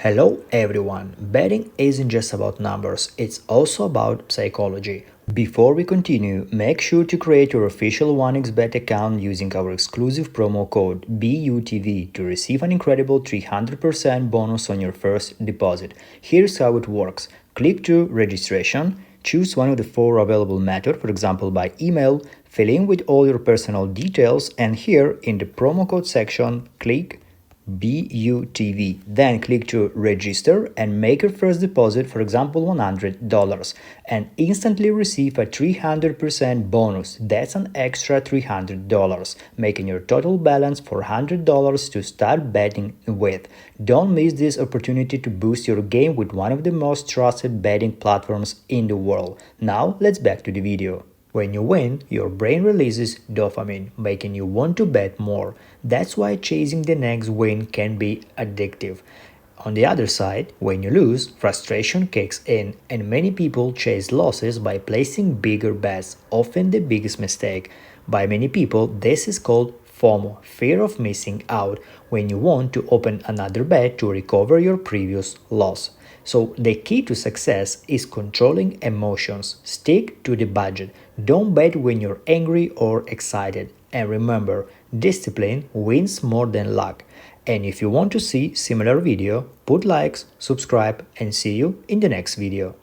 Hello everyone! Betting isn't just about numbers, it's also about psychology. Before we continue, make sure to create your official 1xBet account using our exclusive promo code BUTV to receive an incredible 300% bonus on your first deposit. Here's how it works. Click to registration, choose one of the four available methods, for example by email, fill in with all your personal details, and here in the promo code section, click BUTV. Then click to register and make your first deposit, for example $100, and instantly receive a 300% bonus. That's an extra $300, making your total balance $400 to start betting with. Don't miss this opportunity to boost your game with one of the most trusted betting platforms in the world. Now let's back to the video. When you win, your brain releases dopamine, making you want to bet more. That's why chasing the next win can be addictive. On the other side, when you lose, frustration kicks in, and many people chase losses by placing bigger bets, often the biggest mistake. By many people, this is called FOMO, fear of missing out, when you want to open another bet to recover your previous loss. So the key to success is controlling emotions. Stick to the budget. Don't bet when you're angry or excited. And remember, discipline wins more than luck. And if you want to see similar video, put likes, subscribe, and see you in the next video.